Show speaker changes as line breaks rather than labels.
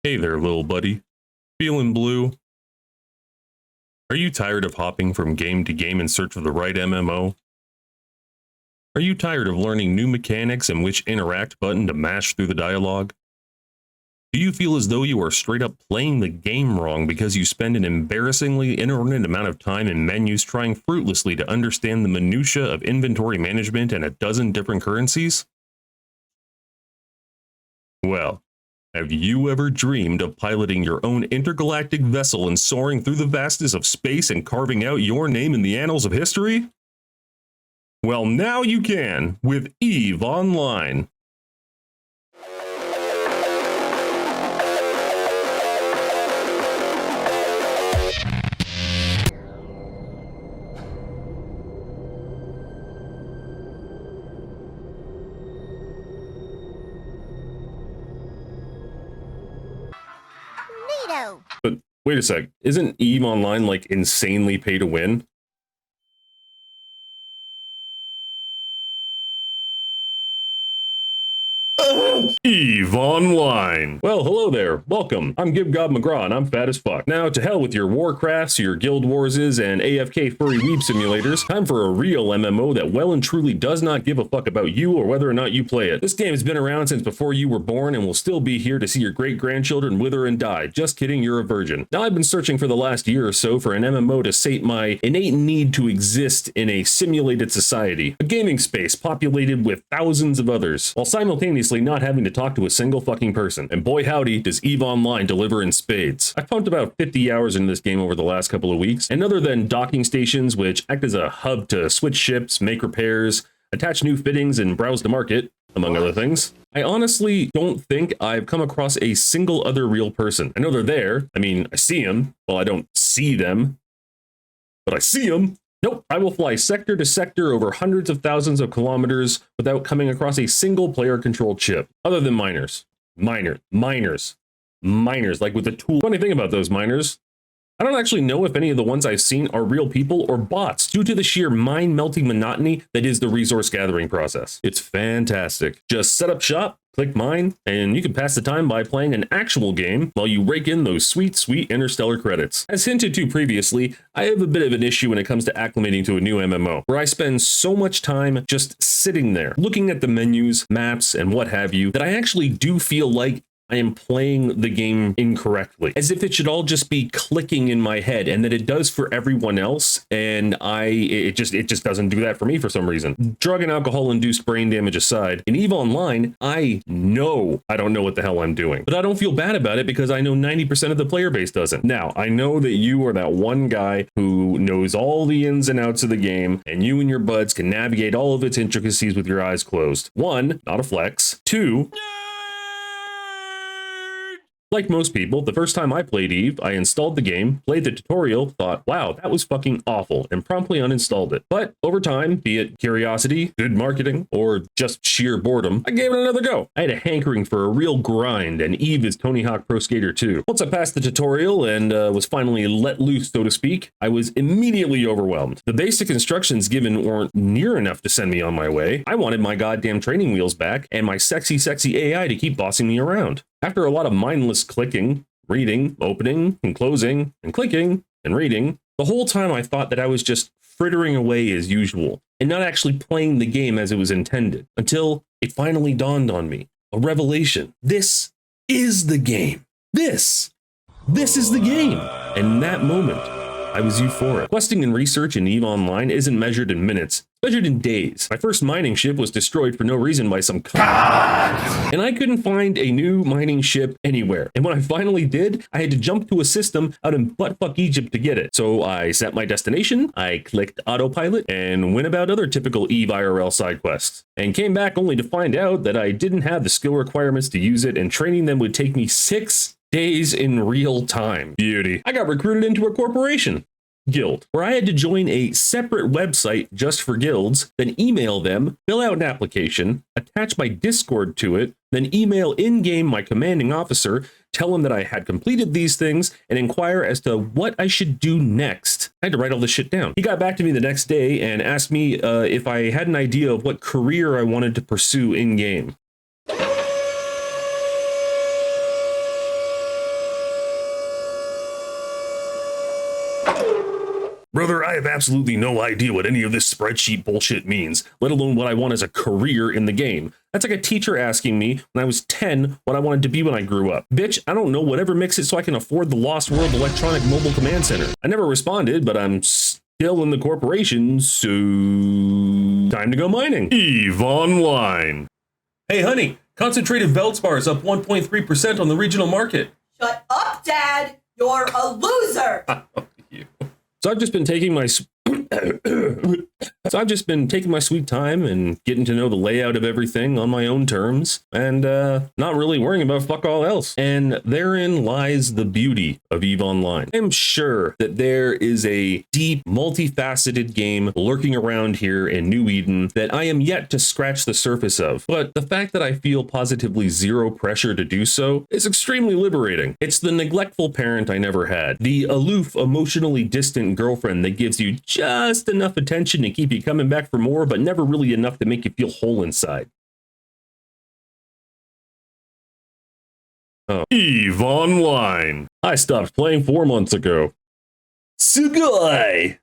Hey there, little buddy. Feeling blue? Are you tired of hopping from game to game in search of the right MMO? Are you tired of learning new mechanics and which interact button to mash through the dialogue? Do you feel as though you are straight up playing the game wrong because you spend an embarrassingly inordinate amount of time in menus trying fruitlessly to understand the minutiae of inventory management and a dozen different currencies? Well, have you ever dreamed of piloting your own intergalactic vessel and soaring through the vastness of space and carving out your name in the annals of history? Well, now you can with EVE Online. But wait a sec, isn't EVE Online like insanely pay to win? EVE Online. Well, hello there. Welcome. I'm GibGob McGraw, and I'm fat as fuck. Now, to hell with your Warcrafts, your Guild Warses, and AFK furry weeb simulators. Time for a real MMO that well and truly does not give a fuck about you or whether or not you play it. This game has been around since before you were born and will still be here to see your great-grandchildren wither and die. Just kidding, you're a virgin. Now, I've been searching for the last year or so for an MMO to sate my innate need to exist in a simulated society. A gaming space populated with thousands of others, while simultaneously not having to talk to a single fucking person. And boy howdy, does EVE Online deliver in spades. I've pumped about 50 hours into this game over the last couple of weeks, and other than docking stations, which act as a hub to switch ships, make repairs, attach new fittings, and browse the market, among other things, I honestly don't think I've come across a single other real person. I know they're there. I mean, I see them. Well, I don't see them, but I see them. Nope, I will fly sector to sector over hundreds of thousands of kilometers without coming across a single player-controlled ship, other than miners. Miners, like with the tool. Funny thing about those miners, I don't actually know if any of the ones I've seen are real people or bots due to the sheer mind-melting monotony that is the resource gathering process. It's fantastic. Just set up shop, click mine, and you can pass the time by playing an actual game while you rake in those sweet, sweet interstellar credits. As hinted to previously, I have a bit of an issue when it comes to acclimating to a new MMO, where I spend so much time just sitting there, looking at the menus, maps, and what have you, that I actually do feel like I am playing the game incorrectly, as if it should all just be clicking in my head, and that it does for everyone else, and it just doesn't do that for me for some reason. Drug and alcohol induced brain damage aside, in EVE Online, I know I don't know what the hell I'm doing, but I don't feel bad about it because I know 90% of the player base doesn't. Now, I know that you are that one guy who knows all the ins and outs of the game, and you and your buds can navigate all of its intricacies with your eyes closed. One, not a flex. Two, like most people, the first time I played EVE, I installed the game, played the tutorial, thought, wow, that was fucking awful, and promptly uninstalled it. But over time, be it curiosity, good marketing, or just sheer boredom, I gave it another go. I had a hankering for a real grind, and EVE is Tony Hawk Pro Skater 2. Once I passed the tutorial and was finally let loose, so to speak, I was immediately overwhelmed. The basic instructions given weren't near enough to send me on my way. I wanted my goddamn training wheels back and my sexy, sexy AI to keep bossing me around. After a lot of mindless clicking, reading, opening, and closing, and clicking, and reading, the whole time I thought that I was just frittering away as usual, and not actually playing the game as it was intended, until it finally dawned on me. A revelation. This is the game. This is the game. And in that moment, I was euphoric. Questing and research in EVE Online isn't measured in minutes, it's measured in days. My first mining ship was destroyed for no reason by some and I couldn't find a new mining ship anywhere. And when I finally did, I had to jump to a system out in buttfuck Egypt to get it. So I set my destination, I clicked autopilot, and went about other typical EVE IRL side quests. And came back only to find out that I didn't have the skill requirements to use it, and training them would take me 6 days in real time. Beauty. I got recruited into a corporation. Guild, where I had to join a separate website just for guilds, then email them, fill out an application, attach my Discord to it, then email in-game my commanding officer, tell him that I had completed these things, and inquire as to what I should do next. I had to write all this shit down. He got back to me the next day and asked me if I had an idea of what career I wanted to pursue in-game. Brother, I have absolutely no idea what any of this spreadsheet bullshit means, let alone what I want as a career in the game. That's like a teacher asking me when I was 10 what I wanted to be when I grew up. Bitch, I don't know, whatever makes it so I can afford the Lost World Electronic Mobile Command Center. I never responded, but I'm still in the corporation, so time to go mining. EVE Online. Hey honey, concentrated Veldspar is up 1.3% on the regional market.
Shut up, Dad! You're a loser!
So I've just been taking my sweet time and getting to know the layout of everything on my own terms, and not really worrying about fuck all else. And therein lies the beauty of EVE Online. I'm sure that there is a deep, multifaceted game lurking around here in New Eden that I am yet to scratch the surface of. But the fact that I feel positively zero pressure to do so is extremely liberating. It's the neglectful parent I never had, the aloof, emotionally distant girlfriend that gives you just enough attention to keep you coming back for more, but never really enough to make you feel whole inside. Oh. EVE Online. I stopped playing 4 months ago. Sugoi!